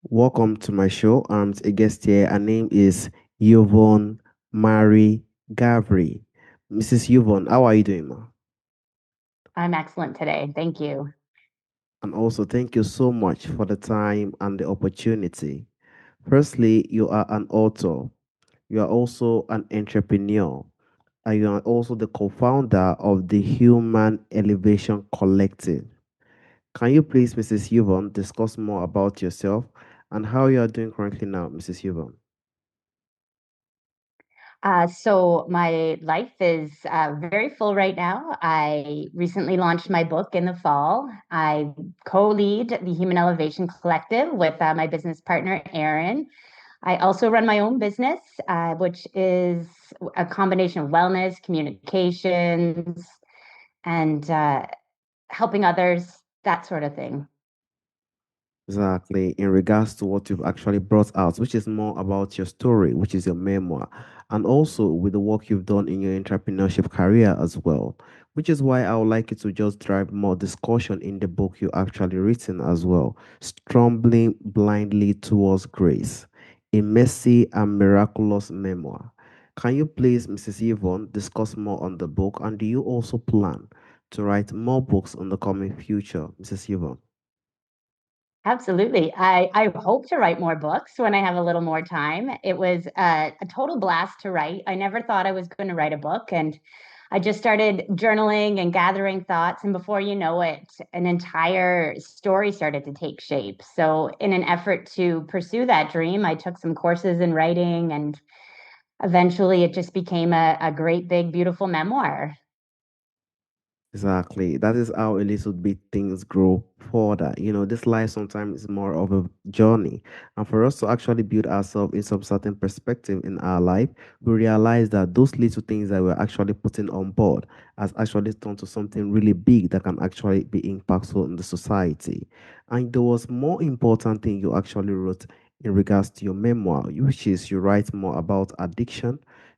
Welcome to my show. I'm a guest here. Her name is Yvonne Marie Garvey. Mrs. Yvonne, how are you doing, ma? I'm excellent today. Thank you. And also, thank you so much for the time and the opportunity. Firstly, you are an author. You are also an entrepreneur. And you are also the co-founder of the Human Elevation Collective. Can you please, Mrs. Yvonne, discuss more about yourself and how you are doing currently now, Mrs. Yvonne? So my life is very full right now. I recently launched my book in the fall. I co-lead the Human Elevation Collective with my business partner, Erin. I also run my own business, which is a combination of wellness, communications, and helping others, that sort of thing. Exactly, in regards to what you've actually brought out, which is more about your story, which is your memoir, and also with the work you've done in your entrepreneurship career as well, which is why I would like you to just drive more discussion in the book you actually written as well, Stumbling Blindly Towards Grace, a messy and miraculous memoir. Can you please, Mrs. Yvonne, discuss more on the book, and do you also plan to write more books in the coming future, Mrs. Yvonne? Absolutely. I hope to write more books when I have a little more time. It was a total blast to write. I never thought I was going to write a book, and I just started journaling and gathering thoughts. And before you know it, an entire story started to take shape. So, in an effort to pursue that dream, I took some courses in writing, and eventually it just became a great, big, beautiful memoir. Exactly. That is how a little bit things grow further. This life sometimes is more of a journey. And for us to actually build ourselves in some certain perspective in our life, we realize that those little things that we're actually putting on board has actually turned to something really big that can actually be impactful in the society. And there was more important thing you actually wrote in regards to your memoir, which is you write more about addiction,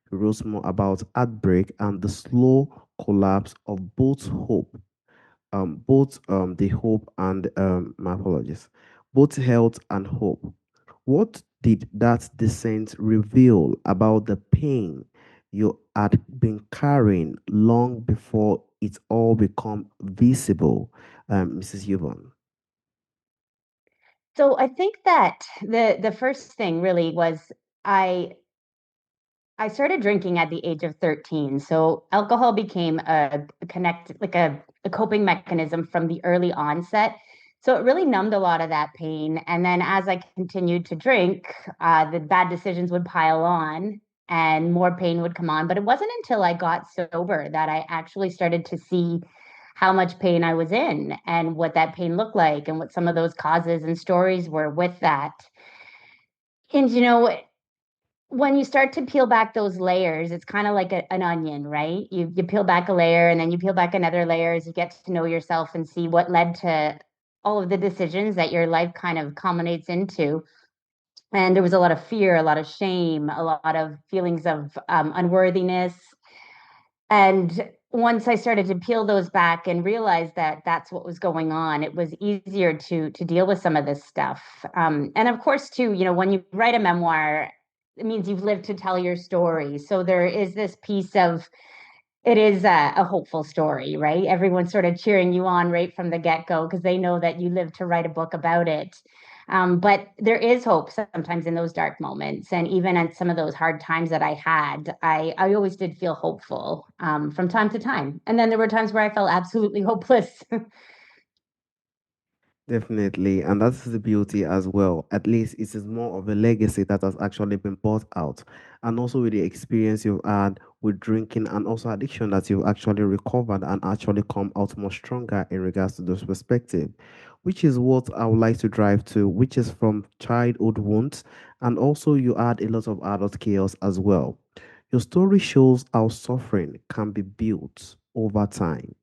you wrote more about heartbreak and the slow collapse of both the hope and my apologies, both health and hope. What did that descent reveal about the pain you had been carrying long before it all become visible, Mrs. Yvonne? So I think that the first thing really was I I started drinking at the age of 13. So alcohol became a coping mechanism from the early onset. So it really numbed a lot of that pain. And then as I continued to drink, the bad decisions would pile on and more pain would come on. But it wasn't until I got sober that I actually started to see how much pain I was in and what that pain looked like and what some of those causes and stories were with that. And when you start to peel back those layers, it's kind of like an onion, right? You peel back a layer and then you peel back another layer as you get to know yourself and see what led to all of the decisions that your life kind of culminates into. And there was a lot of fear, a lot of shame, a lot of feelings of unworthiness. And once I started to peel those back and realize that that's what was going on, it was easier to deal with some of this stuff. And of course, too, when you write a memoir, it means you've lived to tell your story. So there is this piece of it is a hopeful story, right? Everyone's sort of cheering you on right from the get go because they know that you live to write a book about it. But there is hope sometimes in those dark moments. And even at some of those hard times that I had, I always did feel hopeful from time to time. And then there were times where I felt absolutely hopeless. Definitely, and that's the beauty as well. At least it is more of a legacy that has actually been brought out, and also with the experience you've had with drinking and also addiction that you've actually recovered and actually come out more stronger in regards to those perspective, which is what I would like to drive to, which is from childhood wounds, and also you add a lot of adult chaos as well. Your story shows how suffering can be built over time.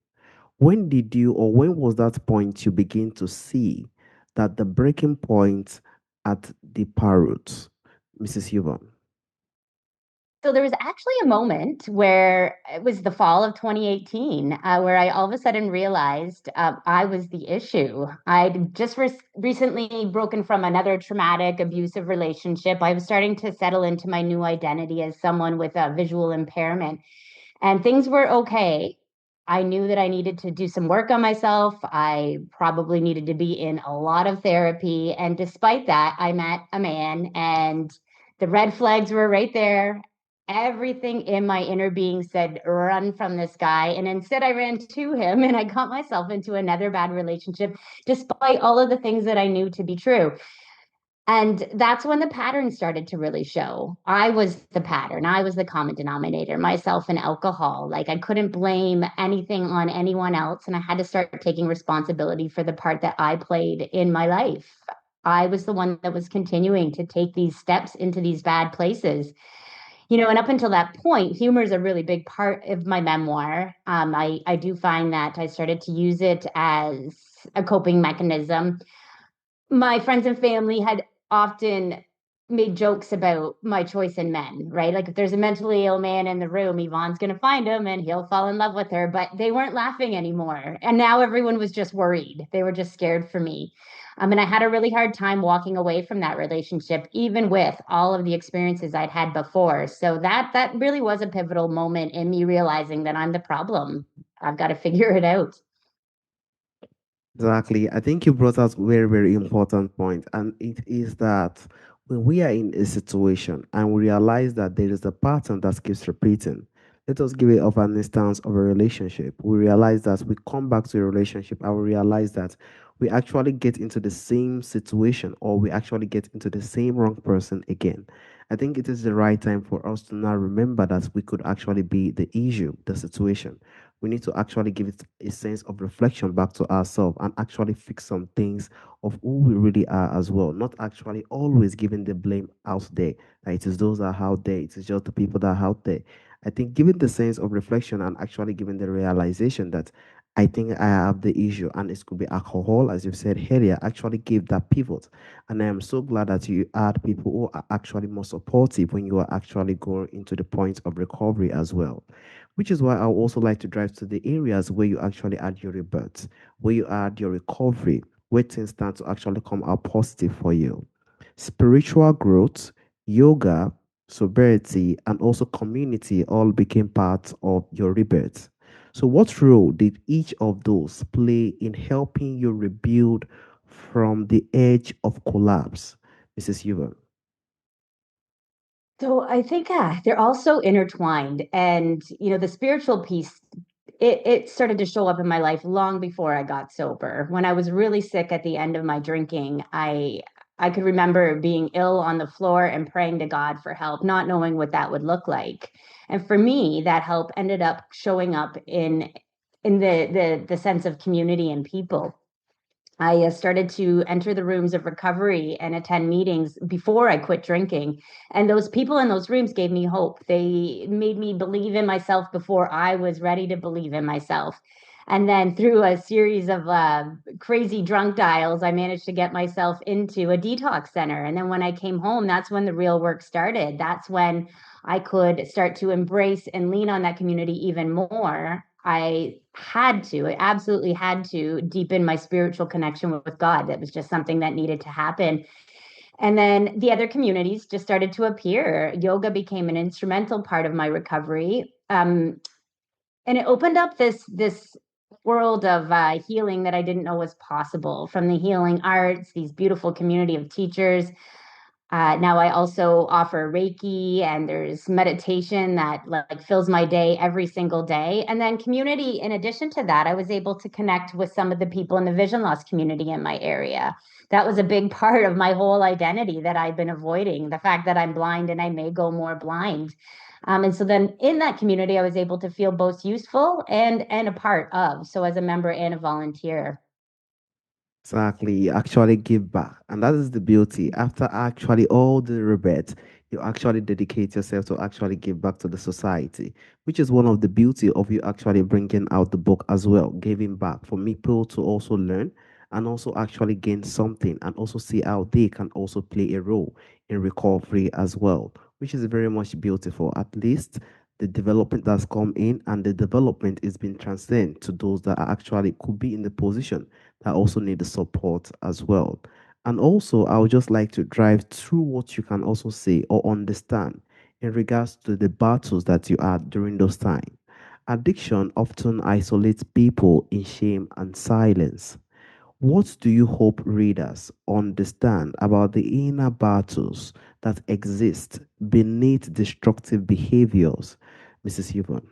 When did you, or when was that point you begin to see that the breaking point at the parrot, Mrs. Yvonne? So there was actually a moment where it was the fall of 2018, where I all of a sudden realized I was the issue. I'd just recently broken from another traumatic, abusive relationship. I was starting to settle into my new identity as someone with a visual impairment, and things were okay. I knew that I needed to do some work on myself. I probably needed to be in a lot of therapy. And despite that, I met a man, and the red flags were right there. Everything in my inner being said, run from this guy. And instead, I ran to him and I got myself into another bad relationship, despite all of the things that I knew to be true. And that's when the pattern started to really show. I was the pattern. I was the common denominator, myself and alcohol. Like I couldn't blame anything on anyone else. And I had to start taking responsibility for the part that I played in my life. I was the one that was continuing to take these steps into these bad places. And up until that point, humor is a really big part of my memoir. I do find that I started to use it as a coping mechanism. My friends and family had often made jokes about my choice in men, right? Like if there's a mentally ill man in the room, Yvonne's going to find him and he'll fall in love with her. But they weren't laughing anymore. And now everyone was just worried. They were just scared for me. And I had a really hard time walking away from that relationship, even with all of the experiences I'd had before. So that really was a pivotal moment in me realizing that I'm the problem. I've got to figure it out. Exactly. I think you brought out very, very important point, and it is that when we are in a situation and we realize that there is a pattern that keeps repeating, let us give it of an instance of a relationship. We realize that we come back to a relationship and we realize that we actually get into the same situation or we actually get into the same wrong person again. I think it is the right time for us to now remember that we could actually be the issue, the situation. We need to actually give it a sense of reflection back to ourselves and actually fix some things of who we really are as well. Not actually always giving the blame out there. That it is those that are out there, it is just the people that are out there. I think giving the sense of reflection and actually giving the realization that I think I have the issue and it could be alcohol, as you've said earlier, actually gave that pivot. And I am so glad that you had people who are actually more supportive when you are actually going into the point of recovery as well, which is why I also like to drive to the areas where you actually add your rebirth, where you add your recovery, where things start to actually come out positive for you. Spiritual growth, yoga, sobriety, and also community all became part of your rebirth. So, what role did each of those play in helping you rebuild from the edge of collapse, Mrs. Yuva? So I think they're all so intertwined, and the spiritual piece. It started to show up in my life long before I got sober. When I was really sick at the end of my drinking, I could remember being ill on the floor and praying to God for help, not knowing what that would look like. And for me, that help ended up showing up in the sense of community and people. I started to enter the rooms of recovery and attend meetings before I quit drinking. And those people in those rooms gave me hope. They made me believe in myself before I was ready to believe in myself. And then through a series of crazy drunk dials, I managed to get myself into a detox center. And then when I came home, that's when the real work started. That's when I could start to embrace and lean on that community even more. I absolutely had to deepen my spiritual connection with God. That was just something that needed to happen. And then the other communities just started to appear. Yoga became an instrumental part of my recovery. And it opened up this world of healing that I didn't know was possible, from the healing arts, these beautiful community of teachers. Now I also offer Reiki, and there's meditation that like fills my day every single day. And then community, in addition to that, I was able to connect with some of the people in the vision loss community in my area. That was a big part of my whole identity that I've been avoiding, the fact that I'm blind and I may go more blind. And so then in that community, I was able to feel both useful and a part of. So as a member and a volunteer. Exactly, you actually give back, and that is the beauty. After actually all the rebate, you actually dedicate yourself to actually give back to the society, which is one of the beauty of you actually bringing out the book as well, giving back for people to also learn and also actually gain something and also see how they can also play a role in recovery as well. which is very much beautiful. At least the development that's come in and the development is being transcended to those that are actually could be in the position that also need the support as well. And also, I would just like to drive through what you can also say or understand in regards to the battles that you had during those times. Addiction often isolates people in shame and silence. What do you hope readers understand about the inner battles that exist beneath destructive behaviors, Mrs. Yvonne?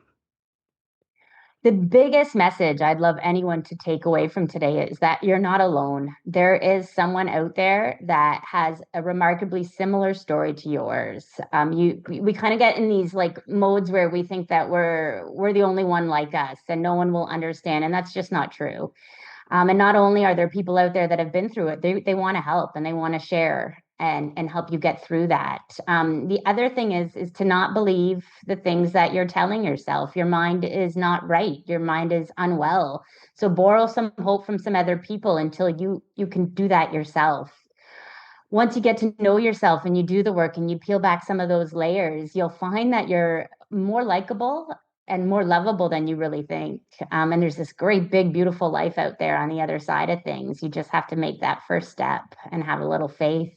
The biggest message I'd love anyone to take away from today is that you're not alone. There is someone out there that has a remarkably similar story to yours. We kind of get in these like modes where we think that we're the only one like us and no one will understand, and that's just not true. And not only are there people out there that have been through it, they want to help and they want to share and help you get through that. The other thing is to not believe the things that you're telling yourself. Your mind is not right. Your mind is unwell. So borrow some hope from some other people until you can do that yourself. Once you get to know yourself and you do the work and you peel back some of those layers, you'll find that you're more likable and more lovable than you really think. And there's this great, big, beautiful life out there on the other side of things. You just have to make that first step and have a little faith.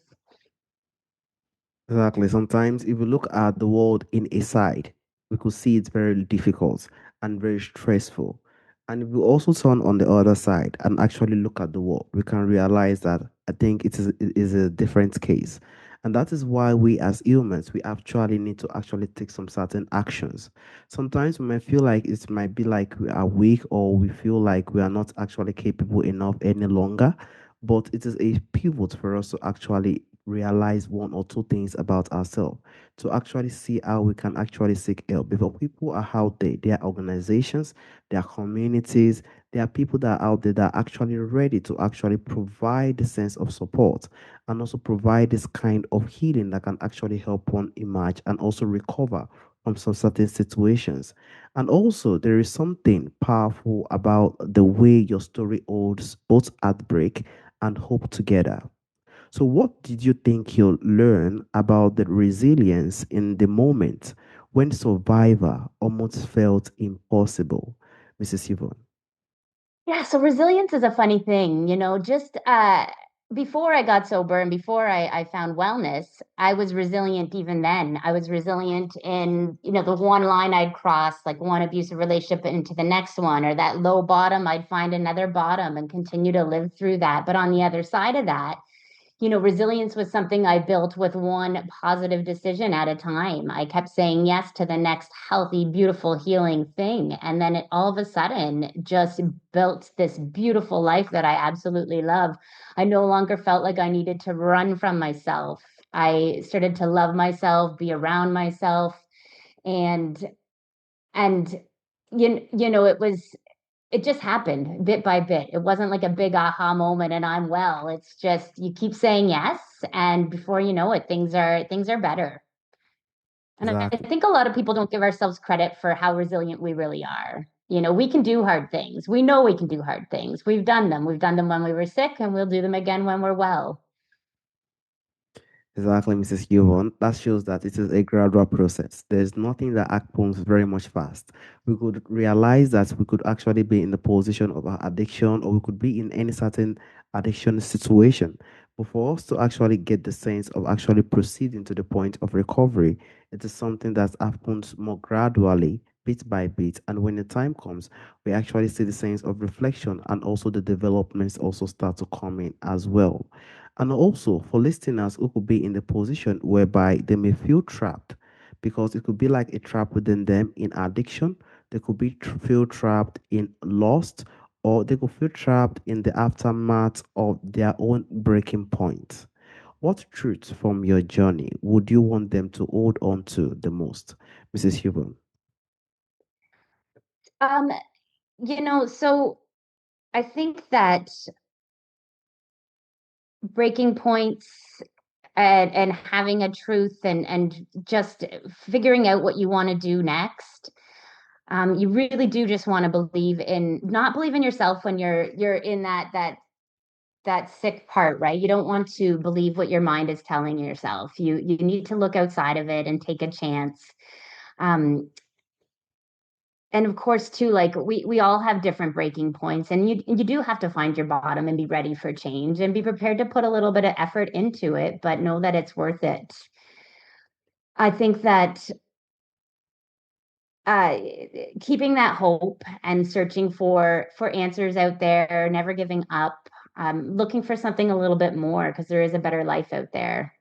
Exactly. Sometimes, if we look at the world in a side, we could see it's very difficult and very stressful. And if we also turn on the other side and actually look at the world, we can realize that I think it is a different case. And that is why we as humans, we actually need to actually take some certain actions. Sometimes we might feel like it might be like we are weak or we feel like we are not actually capable enough any longer. But it is a pivot for us to actually realize one or two things about ourselves, to actually see how we can actually seek help. Because people are out there, there are organizations, there are communities, there are people that are out there that are actually ready to actually provide the sense of support and also provide this kind of healing that can actually help one emerge and also recover from some certain situations. And also, there is something powerful about the way your story holds both heartbreak and hope together. So, what did you think you'll learn about the resilience in the moment when survival almost felt impossible, Mrs. Yvonne? Yeah, so resilience is a funny thing, just before I got sober and before I found wellness, I was resilient even then. I was resilient in, the one line I'd cross, like one abusive relationship into the next one, or that low bottom, I'd find another bottom and continue to live through that. But on the other side of that, resilience was something I built with one positive decision at a time. I kept saying yes to the next healthy, beautiful, healing thing. And then it all of a sudden just built this beautiful life that I absolutely love. I no longer felt like I needed to run from myself. I started to love myself, be around myself, and and it just happened bit by bit. It wasn't like a big aha moment and I'm well. It's just you keep saying yes and before you know it things are better. And I Exactly. think a lot of people don't give ourselves credit for how resilient we really are. We can do hard things. We know we can do hard things. We've done them. We've done them when we were sick and we'll do them again when we're well. Exactly, Mrs. Yvonne. That shows that it is a gradual process. There's nothing that happens very much fast. We could realize that we could actually be in the position of our addiction, or we could be in any certain addiction situation. But for us to actually get the sense of actually proceeding to the point of recovery, it is something that happens more gradually, bit by bit. And when the time comes, we actually see the sense of reflection and also the developments also start to come in as well. And also for listeners who could be in the position whereby they may feel trapped, because it could be like a trap within them in addiction, they could be feel trapped in lust, or they could feel trapped in the aftermath of their own breaking point. What truth from your journey would you want them to hold on to the most, Mrs. Huber? Um, so I think that breaking points and having a truth and just figuring out what you want to do next. You really do just want to believe in not believe in yourself when you're in that that sick part, right? You don't want to believe what your mind is telling yourself. You need to look outside of it and take a chance. Um, and of course, too, like we all have different breaking points, and you do have to find your bottom and be ready for change and be prepared to put a little bit of effort into it, but know that it's worth it. I think that uh, keeping that hope and searching for answers out there, never giving up, looking for something a little bit more because there is a better life out there.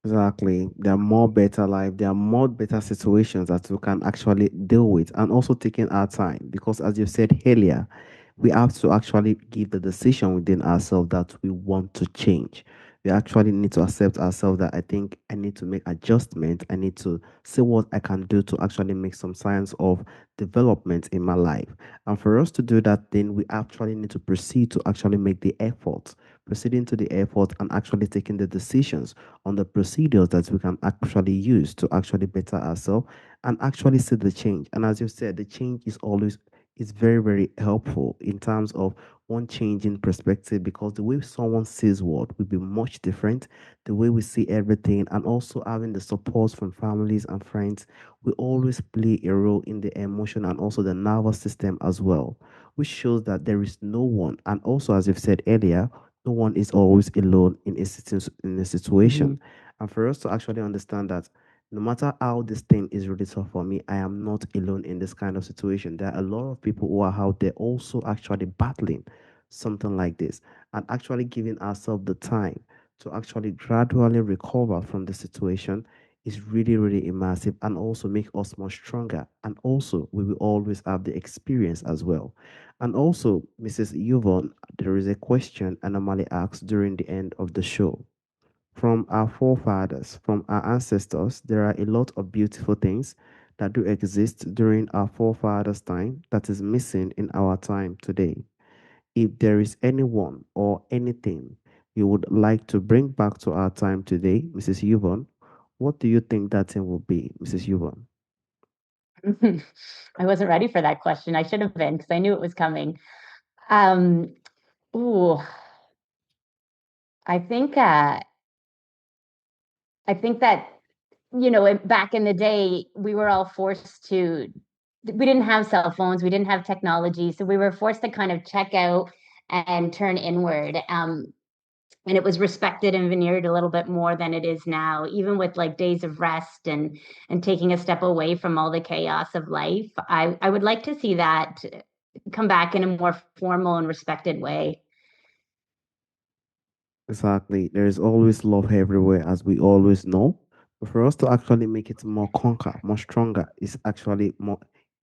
Exactly. There are more better life. There are more better situations that we can actually deal with, and also taking our time because, as you said earlier, we have to actually give the decision within ourselves that we want to change. We actually need to accept ourselves that I think I need to make adjustment. I need to see what I can do to actually make some signs of development in my life. And for us to do that, then we actually need to proceed to actually make the effort, proceeding to the effort and actually taking the decisions on the procedures that we can actually use to actually better ourselves and actually see the change. And as you said, the change is very, very helpful in terms of one change in perspective because the way someone sees world will be much different. The way we see everything and also having the support from families and friends will always play a role in the emotion and also the nervous system as well, which shows that there is no one. And also, as you've said earlier, no one is always alone in a Mhm. situation. And for us to actually understand that no matter how this thing is really tough for me, I am not alone in this kind of situation. There are a lot of people who are out there also actually battling something like this and actually giving ourselves the time to actually gradually recover from the situation is really, really immersive and also make us more stronger. And also, we will always have the experience as well. And also, Mrs. Yvonne, there is a question I normally ask during the end of the show. From our forefathers, from our ancestors, there are a lot of beautiful things that do exist during our forefathers' time that is missing in our time today. If there is anyone or anything you would like to bring back to our time today, Mrs. Yvonne, what do you think that thing will be, Mrs. Yvonne? I wasn't ready for that question. I should have been because I knew it was coming. Um, ooh, I think uh, I think that back in the day, we were all forced to. We didn't have cell phones, we didn't have technology, so we were forced to kind of check out and turn inward. And it was respected and veneered a little bit more than it is now, even with like days of rest and taking a step away from all the chaos of life. I would like to see that come back in a more formal and respected way. Exactly. There is always love everywhere, as we always know. But for us to actually make it more conquer, more stronger, is actually more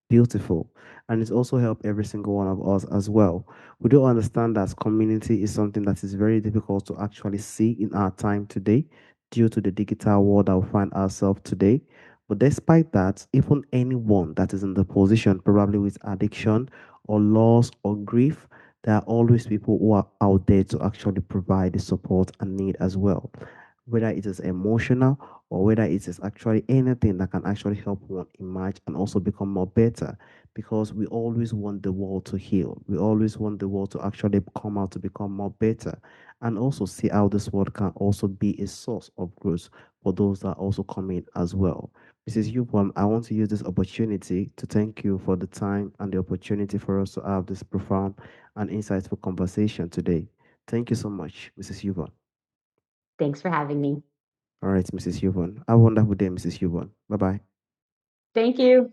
beautiful. And it's also help every single one of us as well. We do understand that community is something that is very difficult to actually see in our time today due to the digital world that we find ourselves today. But despite that, even anyone that is in the position, probably with addiction or loss or grief, there are always people who are out there to actually provide the support and need as well. Whether it is emotional or whether it is actually anything that can actually help one emerge and also become more better. Because we always want the world to heal. We always want the world to actually come out to become more better. And also see how this world can also be a source of growth for those that also come in as well. Mrs. Yupon, I want to use this opportunity to thank you for the time and the opportunity for us to have this profound and insightful conversation today. Thank you so much, Mrs. Yvonne. Thanks for having me. All right, Mrs. Yvonne. Have a wonderful day, Mrs. Yvonne. Bye bye. Thank you.